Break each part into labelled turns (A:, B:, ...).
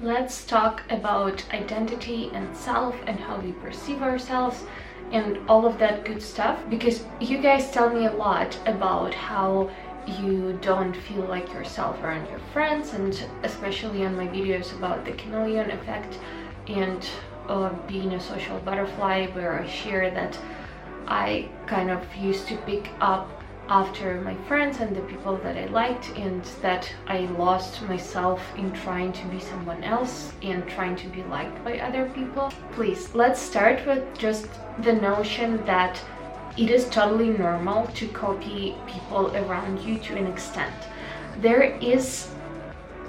A: Let's talk about identity and self and how we perceive ourselves and all of that good stuff, because you guys tell me a lot about how you don't feel like yourself around your friends, and especially on my videos about the chameleon effect and being a social butterfly, where I share that I kind of used to pick up after my friends and the people that I liked, and that I lost myself in trying to be someone else and trying to be liked by other people. Please, let's start with just the notion that it is totally normal to copy people around you to an extent. There is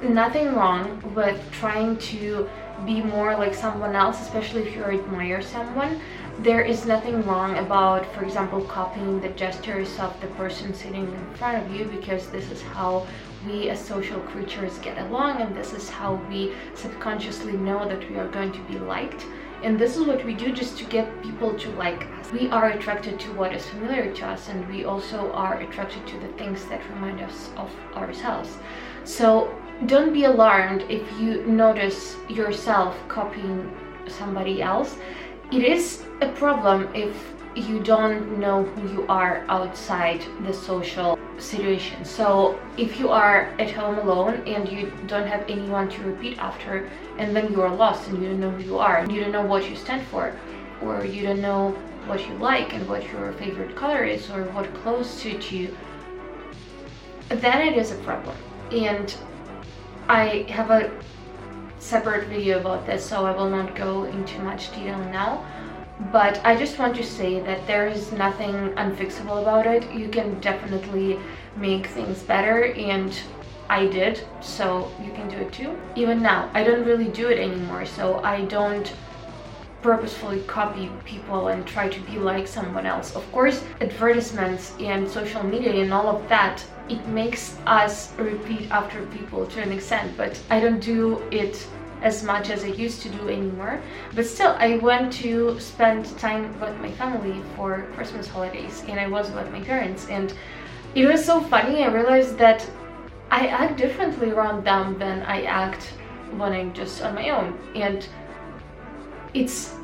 A: nothing wrong with trying to be more like someone else, especially if you admire someone. There is nothing wrong about, for example, copying the gestures of the person sitting in front of you, because this is how we as social creatures get along, and this is how we subconsciously know that we are going to be liked. And this is what we do just to get people to like us. We are attracted to what is familiar to us, and we also are attracted to the things that remind us of ourselves. So don't be alarmed if you notice yourself copying somebody else. It is a problem if you don't know who you are outside the social situation. So if you are at home alone and you don't have anyone to repeat after, and then you are lost and you don't know who you are, you don't know what you stand for, or you don't know what you like and what your favorite color is, or what clothes suit you, then it is a problem. And I have a separate video about this, so I will not go into much detail now. But I just want to say that there is nothing unfixable about it. You can definitely make things better, and I did, so you can do it too. Even now, I don't really do it anymore, so I don't purposefully copy people and try to be like someone else. Of course, advertisements and social media and all of that, it makes us repeat after people to an extent, but I don't do it as much as I used to do anymore. But still, I went to spend time with my family for Christmas holidays, and I was with my parents, and it was so funny. I realized that I act differently around them than I act when I'm just on my own. And it's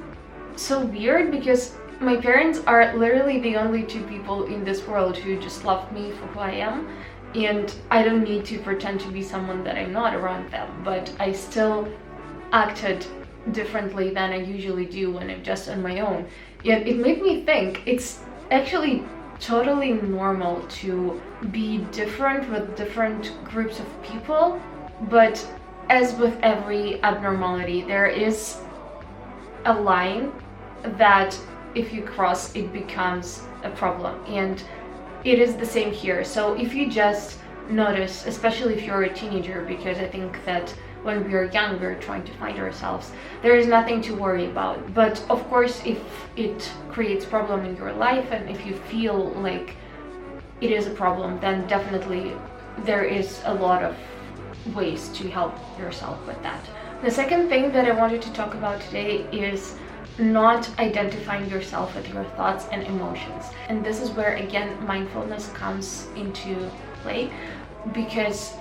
A: so weird because my parents are literally the only two people in this world who just love me for who I am, and I don't need to pretend to be someone that I'm not around them, but I still acted differently than I usually do when I'm just on my own. And it made me think it's actually totally normal to be different with different groups of people, but as with every abnormality, there is a line that if you cross, it becomes a problem, and it is the same here. So if you just notice, especially if you're a teenager, because I think that when we are young, we're trying to find ourselves, there is nothing to worry about. But of course, if it creates problem in your life, and if you feel like it is a problem, then definitely there is a lot of ways to help yourself with that. The second thing that I wanted to talk about today is not identifying yourself with your thoughts and emotions. And this is where, again, mindfulness comes into play, because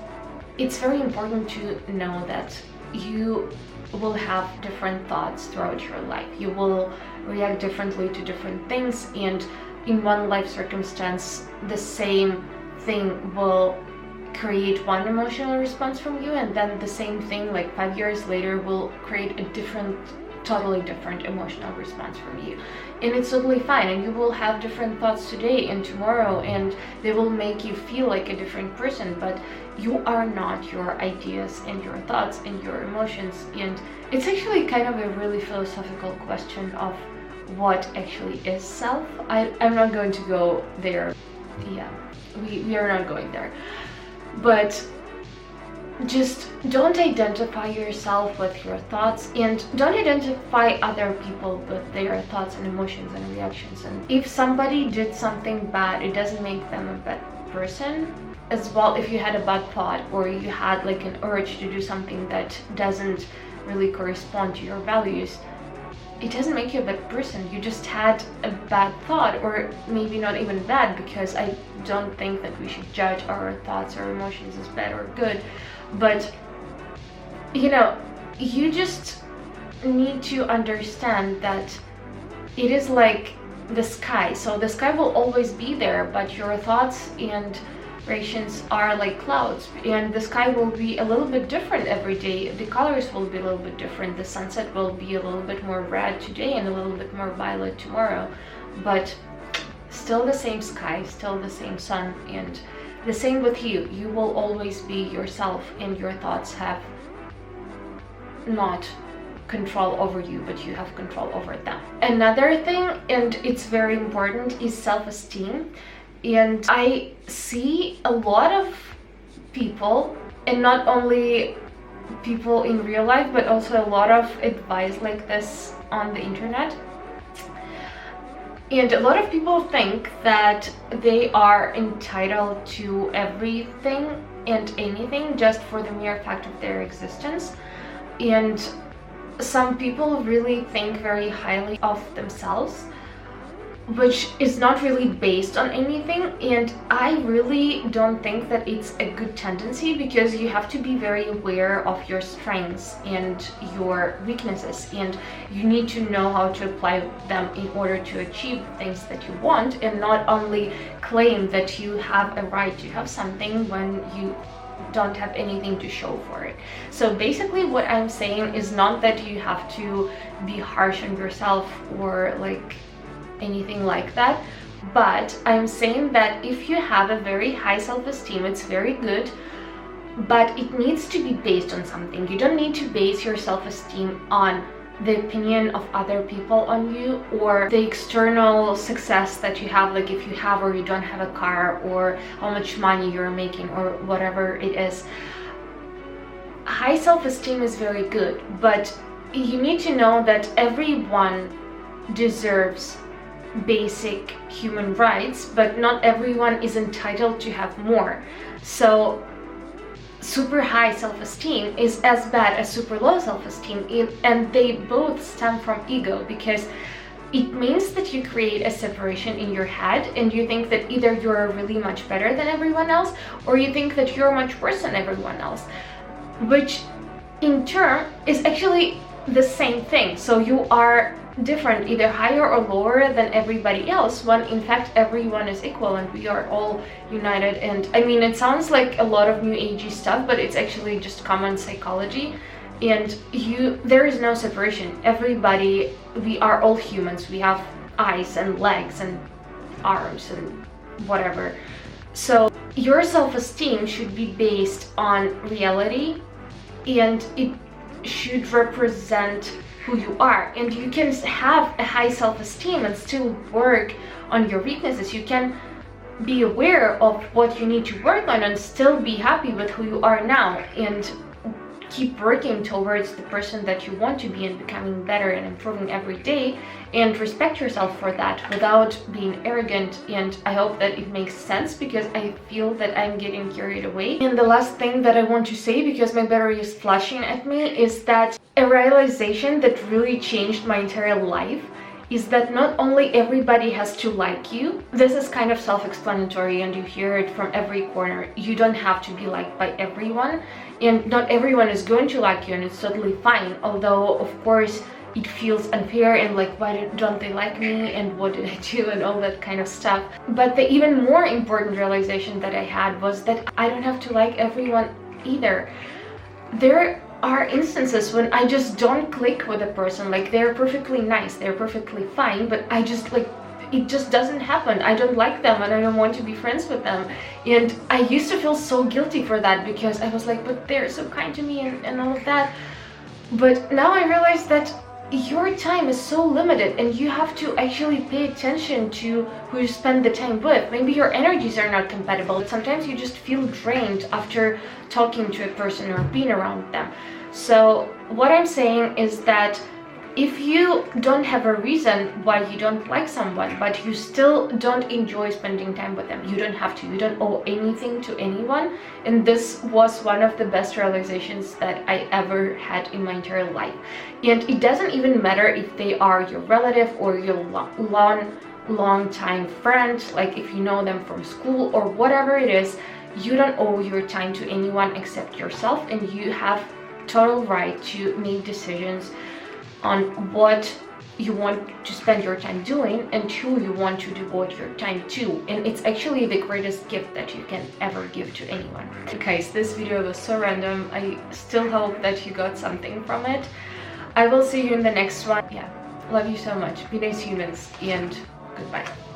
A: it's very important to know that you will have different thoughts throughout your life. You will react differently to different things, and in one life circumstance, the same thing will create one emotional response from you, and then the same thing like 5 years later will create a totally different emotional response from you. And it's totally fine, and you will have different thoughts today and tomorrow, and they will make you feel like a different person, but you are not your ideas and your thoughts and your emotions. And it's actually kind of a really philosophical question of what actually is self. I'm not going to go there. Yeah, we are not going there. But just don't identify yourself with your thoughts, and don't identify other people with their thoughts and emotions and reactions. And if somebody did something bad, it doesn't make them a bad person. As well, if you had a bad thought, or you had like an urge to do something that doesn't really correspond to your values, it doesn't make you a bad person. You just had a bad thought, or maybe not even bad, because I don't think that we should judge our thoughts or emotions as bad or good. But you know, you just need to understand that it is like the sky. So the sky will always be there, but your thoughts and reactions are like clouds, and the sky will be a little bit different every day. The colors will be a little bit different. The sunset will be a little bit more red today and a little bit more violet tomorrow, but still the same sky, still the same sun. And the same with you. You will always be yourself, and your thoughts have not control over you, but you have control over them. Another thing, and it's very important, is self-esteem. And I see a lot of people, and not only people in real life, but also a lot of advice like this on the internet. And a lot of people think that they are entitled to everything and anything just for the mere fact of their existence. And some people really think very highly of themselves, which is not really based on anything. And I really don't think that it's a good tendency, because you have to be very aware of your strengths and your weaknesses, and you need to know how to apply them in order to achieve things that you want, and not only claim that you have a right to have something when you don't have anything to show for it. So basically what I'm saying is not that you have to be harsh on yourself or like anything like that, but I'm saying that if you have a very high self-esteem, it's very good, but it needs to be based on something. You don't need to base your self-esteem on the opinion of other people on you, or the external success that you have, like if you have or you don't have a car, or how much money you're making, or whatever it is. High self-esteem is very good, but you need to know that everyone deserves basic human rights, but not everyone is entitled to have more. So super high self-esteem is as bad as super low self-esteem, and they both stem from ego, because it means that you create a separation in your head, and you think that either you're really much better than everyone else, or you think that you're much worse than everyone else, which in turn is actually the same thing. So you are different, either higher or lower than everybody else, when in fact everyone is equal and we are all united. And I mean, it sounds like a lot of new agey stuff, but it's actually just common psychology. And there is no separation. Everybody, we are all humans. We have eyes and legs and arms and whatever. So your self-esteem should be based on reality, and it should represent who you are. And you can have a high self-esteem and still work on your weaknesses. You can be aware of what you need to work on and still be happy with who you are now, and keep working towards the person that you want to be and becoming better and improving every day, and respect yourself for that without being arrogant. And I hope that it makes sense, because I feel that I'm getting carried away. And the last thing that I want to say, because my battery is flashing at me, is that a realization that really changed my entire life is that not only everybody has to like you. This is kind of self-explanatory and you hear it from every corner. You don't have to be liked by everyone, and not everyone is going to like you, and it's totally fine. Although of course it feels unfair, and like, why don't they like me, and what did I do, and all that kind of stuff. But the even more important realization that I had was that I don't have to like everyone either. There are instances when I just don't click with a person. Like, they're perfectly nice, they're perfectly fine, but I just like, it just doesn't happen. I don't like them and I don't want to be friends with them. And I used to feel so guilty for that, because I was like, but they're so kind to me and all of that. But now I realize that your time is so limited, and you have to actually pay attention to who you spend the time with. Maybe your energies are not compatible. Sometimes you just feel drained after talking to a person or being around them. So what I'm saying is that if you don't have a reason why you don't like someone, but you still don't enjoy spending time with them, you don't have to. You don't owe anything to anyone. And this was one of the best realizations that I ever had in my entire life. And it doesn't even matter if they are your relative or your long time friend, like if you know them from school or whatever it is. You don't owe your time to anyone except yourself, and you have total right to make decisions on what you want to spend your time doing and who you want to devote your time to. And it's actually the greatest gift that you can ever give to anyone. Guys, this video was so random. I still hope that you got something from it. I will see you in the next one. Yeah, love you so much. Be nice humans, and goodbye.